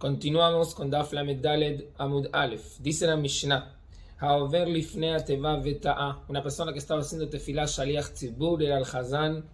Continuamos con Daf Lamed Daled Amud Aleph. Dice la Mishnah: Haover lifnei ateva veta'a. Una persona que estaba haciendo tefilá shaliach tzibur era el Hazán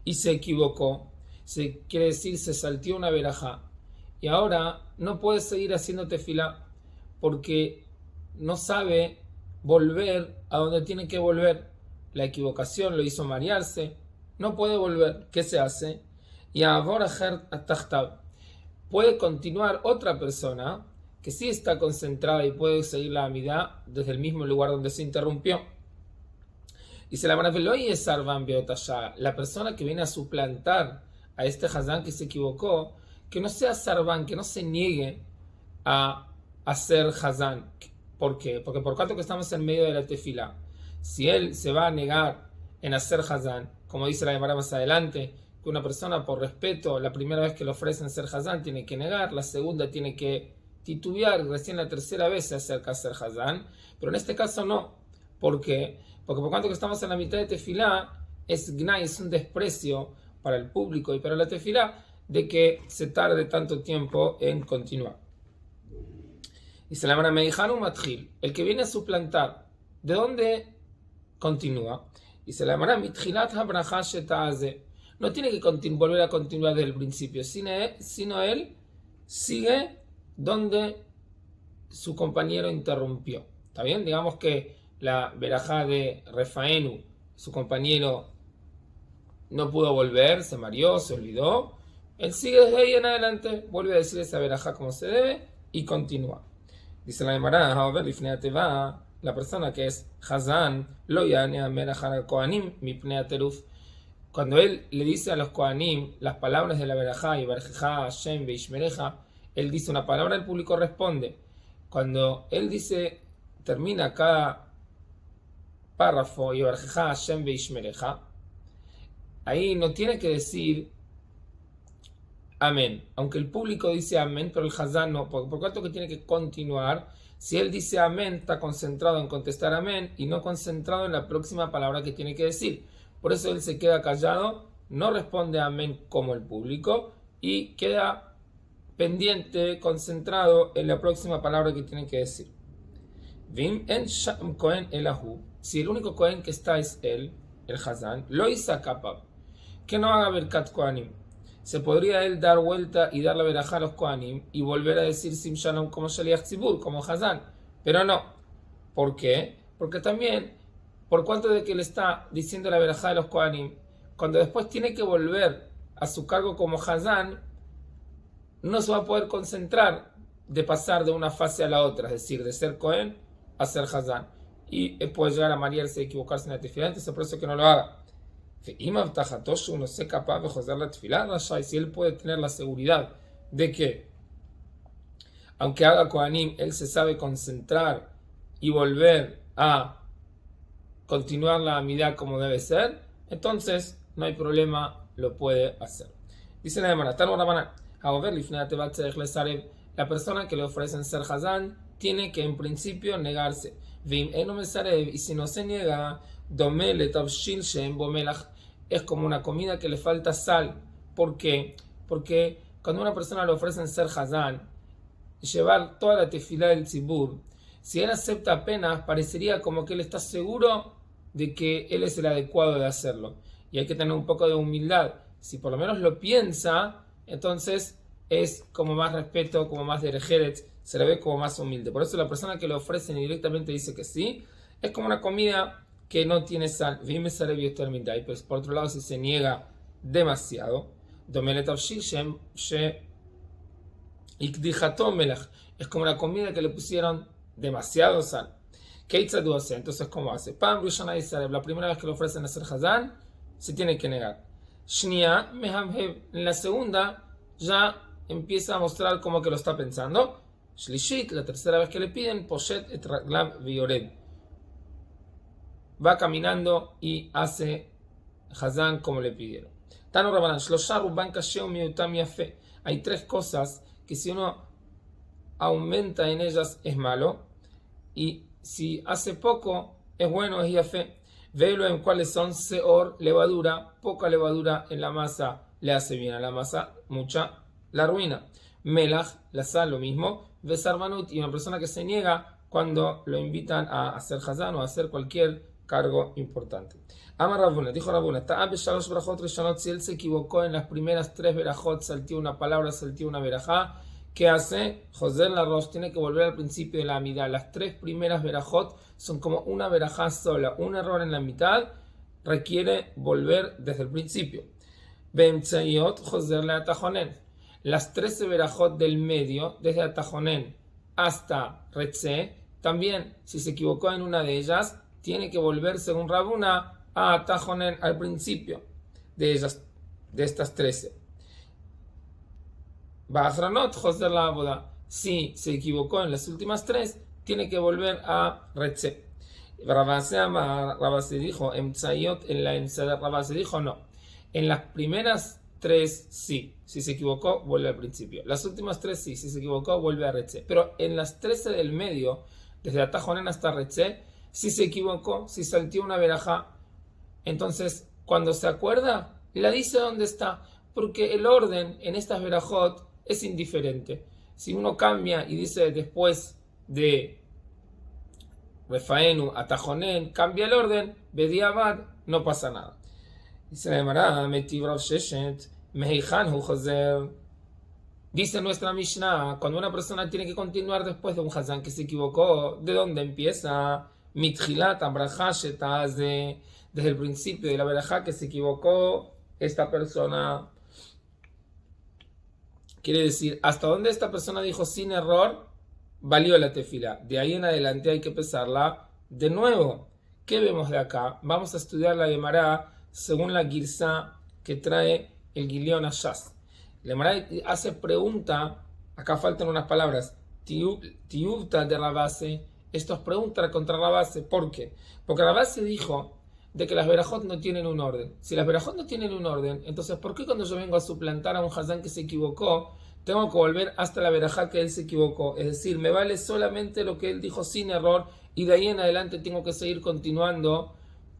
y se equivocó. Quiere decir, se saltió una verajá. Y ahora no puede seguir haciendo tefilá porque no sabe volver a donde tiene que volver. La equivocación lo hizo marearse. No puede volver. ¿Qué se hace? Y ahora puede continuar otra persona que sí está concentrada y puede seguir la amidá desde el mismo lugar donde se interrumpió. Y se la la persona que viene a suplantar a este Hazán que se equivocó, que no sea Sarván, que no se niegue a hacer Hazán. ¿Por qué? Porque por cuanto que estamos en medio de la tefila, si él se va a negar en hacer Hazán, como dice la Gemara más adelante, que una persona por respeto, la primera vez que le ofrecen ser Hazán tiene que negar, la segunda tiene que titubear, recién la tercera vez se acerca a ser Hazán, pero en este caso no. ¿Por qué? Porque por cuanto que estamos en la mitad de tefilá, es gnai, es un desprecio para el público y para la tefilá de que se tarde tanto tiempo en continuar. Y se la llama Meijanu Matjil, el que viene a suplantar, ¿de dónde continúa? Y se la llama Mitjilat Habraja Sheta'aze. No tiene que volver a continuar desde el principio, sino él sigue donde su compañero interrumpió. ¿Está bien? Digamos que la verajá de Refaenu, su compañero no pudo volver, se mareó, se olvidó. Él sigue desde ahí en adelante, vuelve a decir esa verajá como se debe y continúa. Dice la Gemara, la persona que es Hazán, lo yane a merajar kohanim mipnei ateruf. Cuando él le dice a los kohanim las palabras de la verajá, y Barjeja, Hashem, Beishmereja, él dice una palabra, el público responde. Cuando él dice, termina cada párrafo, y Barjeja, Hashem, Beishmereja, ahí no tiene que decir amén, aunque el público dice amén, pero el Hazán no, por cuanto que tiene que continuar. Si él dice amén, está concentrado en contestar amén y no concentrado en la próxima palabra que tiene que decir. Por eso él se queda callado, no responde amén como el público y queda pendiente, concentrado en la próxima palabra que tiene que decir. Vim en Sham Kohen Elahu. Si el único Kohen que está es él, el Hazán, lo hizo capaz. Que no haga Berkat Kohanim. Se podría él dar vuelta y dar la verajá a los Kohanim y volver a decir Sim Shalom como Shaliach Tzibur, como Hazán. Pero no. ¿Por qué? Porque también, por cuanto de que le está diciendo la verajá de los Kohanim, cuando después tiene que volver a su cargo como Hazán, no se va a poder concentrar de pasar de una fase a la otra, es decir, de ser Kohen a ser Hazán. Y puede llegar a marearse y equivocarse en la tefilá, entonces por eso que no lo haga. Si él puede tener la seguridad de que, aunque haga Kohanim, él se sabe concentrar y volver a continuar la amidad como debe ser, entonces no hay problema, lo puede hacer. Dice la Gemara, la persona que le ofrecen ser Hazán tiene que en principio negarse. Y si no se niega, es como una comida que le falta sal. ¿Por qué? Porque cuando a una persona le ofrecen ser Hazán, llevar toda la tefilá del tzibur, si él acepta apenas, parecería como que él está seguro de que él es el adecuado de hacerlo. Y hay que tener un poco de humildad. Si por lo menos lo piensa, entonces es como más respeto, como más derejeret, se le ve como más humilde. Por eso la persona que le ofrecen y directamente dice que sí, es como una comida que no tiene sal. Pero por otro lado, si se niega demasiado, es como una comida que le pusieron demasiado sal. Entonces, ¿cómo hace? La primera vez que le ofrecen hacer Hazán, se tiene que negar. En la segunda, ya empieza a mostrar como que lo está pensando. La tercera vez que le piden, Poshet et Raglav Viored. Va caminando y hace Hazán como le pidieron. Tano Rabanan, hay tres cosas que si uno aumenta en ellas es malo, y si hace poco es bueno, es yafé. Velo en cuáles son seor, levadura, poca levadura en la masa le hace bien a la masa, mucha la arruina. Melach, la sal, lo mismo. Besarbanut, y una persona que se niega cuando lo invitan a hacer hazán o a hacer cualquier cargo importante. Amar Rabuna, dijo Rabuna, si él se equivocó en las primeras 3 verajot, saltió una palabra, saltió una verajá, ¿qué hace? José la Rosh tiene que volver al principio de la amidad. Las 3 primeras verajot son como una verajá sola. Un error en la mitad requiere volver desde el principio. Beemtsayot José la Atajonen. Las 13 verajot del medio, desde Atajonen hasta Retze, también, si se equivocó en una de ellas, tiene que volver, según Rabuna, a Atajonen al principio de ellas, de estas 13. Ba'achranot José la Aboda. Si se equivocó en las últimas 3, tiene que volver a Retze. Rabase dijo, Emtsayot en la Emsada. Rabase dijo, no. En las primeras 3 sí. Si se equivocó, vuelve al principio. Las últimas 3 sí. Si se equivocó, vuelve a Retze. Pero en las 13 del medio, desde Atajonen hasta Retze, si se equivocó, si saltió una verajá, entonces cuando se acuerda, la dice dónde está. Porque el orden en estas verajot es indiferente. Si uno cambia y dice después de Refaenu, Atajonen, cambia el orden, Bediabad, no pasa nada. Dice la Gemara, Metiv Rav Sheshet, Meheijan hu Joser. Dice nuestra Mishnah, cuando una persona tiene que continuar después de un hazán que se equivocó, ¿de dónde empieza? Mitchilat Abraha Shetazeh, desde el principio de la verajá que se equivocó esta persona. Quiere decir, hasta donde esta persona dijo sin error, valió la tefila. De ahí en adelante hay que pesarla de nuevo. ¿Qué vemos de acá? Vamos a estudiar la Gemara según la Girsá que trae el Gilión Ashaz. La Gemara hace pregunta, acá faltan unas palabras, tiubta de Rabase. Esto es pregunta contra Rabase. ¿Por qué? Porque Rabase dijo de que las verajot no tienen un orden. Si las verajot no tienen un orden, entonces ¿por qué cuando yo vengo a suplantar a un hazán que se equivocó, tengo que volver hasta la verajá que él se equivocó? Es decir, me vale solamente lo que él dijo sin error y de ahí en adelante tengo que seguir continuando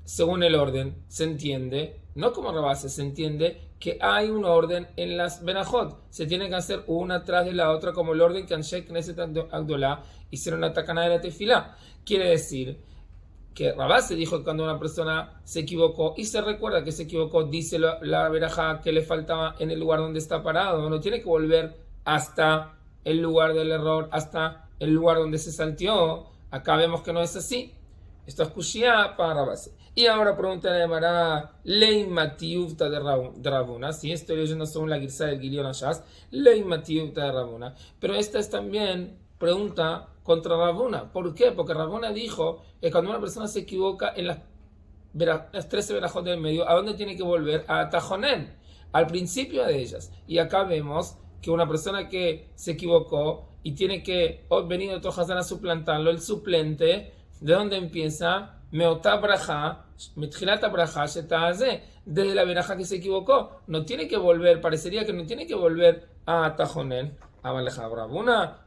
según el orden. ¿Se entiende? No como Rabase, se entiende que hay un orden en las verajot. Se tiene que hacer una tras de la otra como el orden que Anshe Knesset Agdolá hicieron la takana de la tefilá. Quiere decir que Rabase dijo que cuando una persona se equivocó y se recuerda que se equivocó, dice la verajá que le faltaba en el lugar donde está parado, no tiene que volver hasta el lugar del error, hasta el lugar donde se salteó. Acá vemos que no es así. Esto es kushia para Rabase. Y ahora pregunta de Gemara, Lei Matiuvta de Rabuna. Si estoy leyendo según la Girsá del Gilión Ashaz, Lei Matiuvta de Rabuna. Pero esta es también pregunta contra Rabuna. ¿Por qué? Porque Rabuna dijo que cuando una persona se equivoca en las 13 verajot del medio, ¿a dónde tiene que volver? A Tajonen, al principio de ellas. Y acá vemos que una persona que se equivocó y tiene que venir otro hazán a suplantarlo, el suplente, ¿de dónde empieza? Meotá braja, mitchilata braja, shetazeh, desde la verajá que se equivocó. No tiene que volver, parecería que no tiene que volver a Tajonen. Amaleja Rabuna.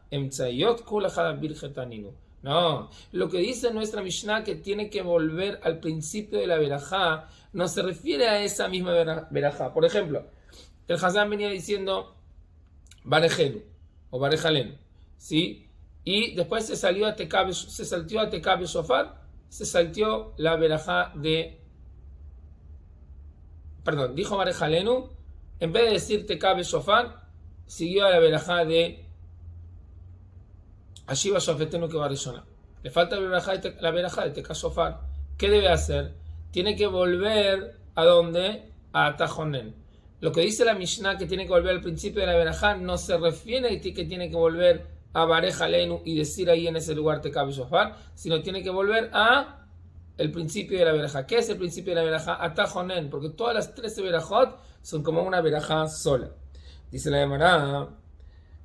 No, lo que dice nuestra Mishnah que tiene que volver al principio de la verajá no se refiere a esa misma verajá. Por ejemplo, el hazán venía diciendo Barejelu o Barejalenu, ¿sí? Y después se saltió a Tekabe Shofar, se saltió la verajá dijo Barejalenu, en vez de decir Tekabe Shofar, siguió a la verajá de Ashiva Shofetenu que Barishona. Le falta la verajá de Teka Shofar. ¿Qué debe hacer? Tiene que volver ¿a dónde? A Tajonen. Lo que dice la Mishnah que tiene que volver al principio de la verajá no se refiere a que tiene que volver a Barejalenu y decir ahí en ese lugar Teka Shofar, sino tiene que volver a el principio de la verajá. ¿Qué es el principio de la verajá? A Tajonen, porque todas las 13 verajot son como una verajá sola. Dice la Gemara,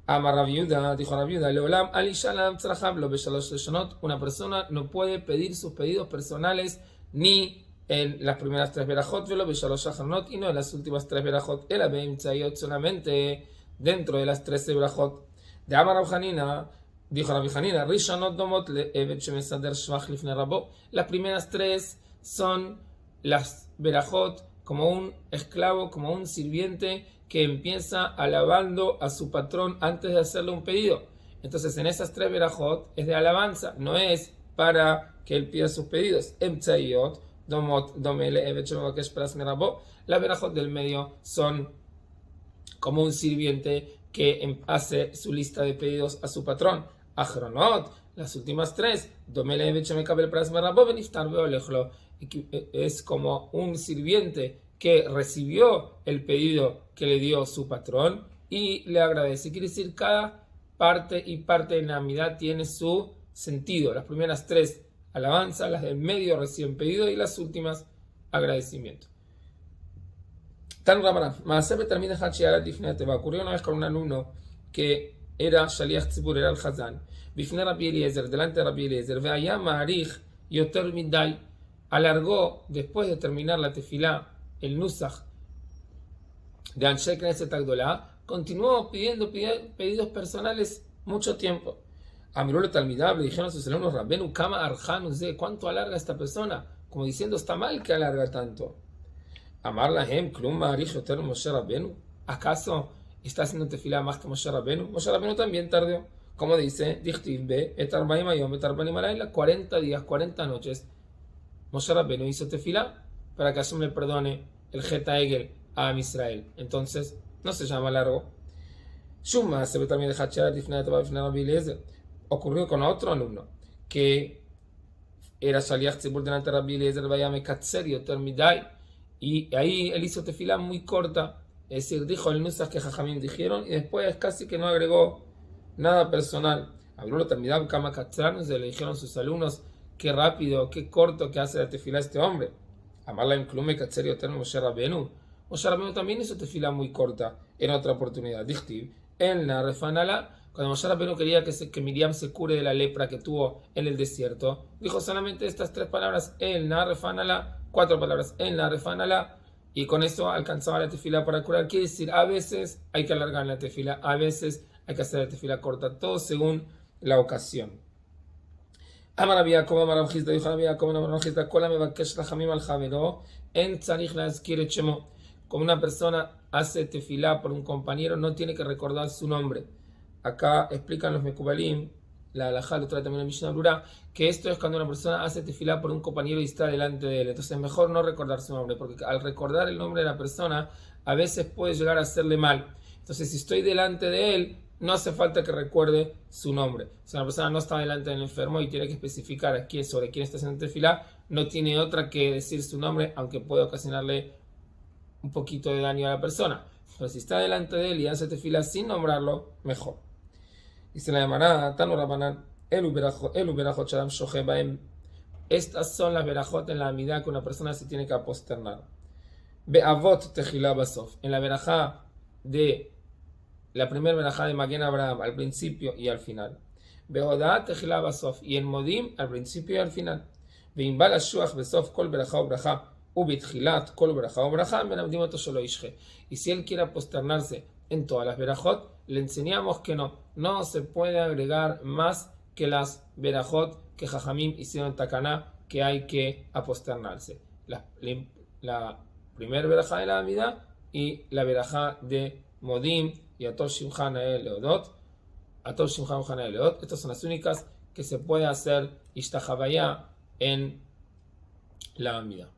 Amar Rabiuda, dijo Rabiuda, Leolam Alishalam Tzraham lo Beshalosh Leshonot. Una persona no puede pedir sus pedidos personales ni en las primeras 3 verajot, velo Beshalosh Achanot, y no en las últimas 3 verajot, el Abeim Tzayot, solamente dentro de las 13 verajot. De Amar Rav Hanina, dijo Rabbi Hanina, Rishonot Domot le Evet Shemesader Shvach Lifnei Rabo. Las primeras 3 son las verajot como un esclavo, como un sirviente que empieza alabando a su patrón antes de hacerle un pedido. Entonces en esas 3 verajot es de alabanza, no es para que él pida sus pedidos. Las verajot del medio son como un sirviente que hace su lista de pedidos a su patrón. Achronot, las últimas 3, es como un sirviente que recibió el pedido que le dio su patrón y le agradece. Quiere decir, cada parte y parte de Navidad tiene su sentido. Las primeras 3 alabanza, las del medio reciben pedido y las últimas agradecimiento. Tan Ramarán, ocurrió una vez con un alumno que era Shaliach Tzibur, era el Hazán, delante de Rabbi Eliezer, veaya Ma'arich Yoter Midai, alargó después de terminar la tefilá el nusach de Anshe Knesset Agdolá, continuó pidiendo pedidos personales mucho tiempo. Amirul Talmidab, le dijeron a sus alumnos, Rabbenu Kama Arjanu Ze, ¿cuánto alarga esta persona? Como diciendo, está mal que alarga tanto. Amar Lahem Klum Ma'arich Yoter Moshe Rabbenu, ¿acaso está haciendo tefilá más que Moshe Rabbenu? Moshe Rabbenu también tardó, como dice, Dichtiv Be, Et Arbaim Hayom, Et Arbaim Alayla, 40 días, 40 noches. Moshe Rabbenu hizo tefilá para que Hashem le perdone el Geta Egel a Israel. Entonces, no se llama largo. Shuma se ve también de Hachar, Rabbi Eliezer. Ocurrió con otro alumno que era Shaliach Tzibur delante de Rabbi Eliezer, Vayame Katzer Yoter Midai, y ahí él hizo tefilá muy corta, es decir, dijo el nusach que Jajamim dijeron y después casi que no agregó nada personal. Habló Talmidab Kama Katzer, le dijeron sus alumnos, qué rápido, qué corto que hace la tefilá este hombre. Amarla en Klume Katzer Yoter Moshe Rabbenu. Moshe Rabbenu también hizo tefilá muy corta en otra oportunidad. Dichtiv, en la refanala, cuando Moshe Rabbenu quería que Miriam se cure de la lepra que tuvo en el desierto, dijo solamente estas 3 palabras, el na refanala, 4 palabras, en la refanala, y con eso alcanzaba la tefilá para curar. Quiere decir, a veces hay que alargar la tefilá, a veces hay que hacer la tefilá corta, todo según la ocasión. Amar Rabbi Yaakov, Amar Rabbi Chizda, dijo Rabbi Yaakov, Amar Rabbi Chizda, Kol hamevakesh rachamim al javero, en tzarich lazkir et shemo. Como una persona hace tefilá por un compañero, no tiene que recordar su nombre. Acá explican los Mekubalim, la halajá lo trae también el Mishnah Brura, que esto es cuando una persona hace tefilá por un compañero y está delante de él. Entonces es mejor no recordar su nombre, porque al recordar el nombre de la persona, a veces puede llegar a hacerle mal. Entonces si estoy delante de él, no hace falta que recuerde su nombre. Si una persona no está delante del enfermo y tiene que especificar sobre quién está haciendo tefilá, no tiene otra que decir su nombre, aunque puede ocasionarle un poquito de daño a la persona. Pero si está delante de él y hace tefilá sin nombrarlo, mejor. Y se la llamará Tanu Rabanan Elu Berajot Shadam Shoche Baem. Estas son las verajot en la amidad que una persona se tiene que aposternar. Be'avot Tehilá Basof. En la verajá de la primera verajá de Magen Abraham al principio y al final. Be'odá Tehilá Basof. Y en Modim al principio y al final. Ve'imbal Ashuach Besof Kol Berajá o Berajá. Ubithilat Kol Berajá o Berajá. Benabdim Oto Shelo Ishche. Y si él quiere aposternarse en todas las verajot, le enseñamos que no se puede agregar más que las verajot que Jajamim hicieron Takaná, que hay que aposternarse. La primera verajá de la Amida y la verajá de Modim y Atol Shimchan Leodot. Atol Shimchan Leodot. Estas son las únicas que se puede hacer Ishtahavaya en la Amida.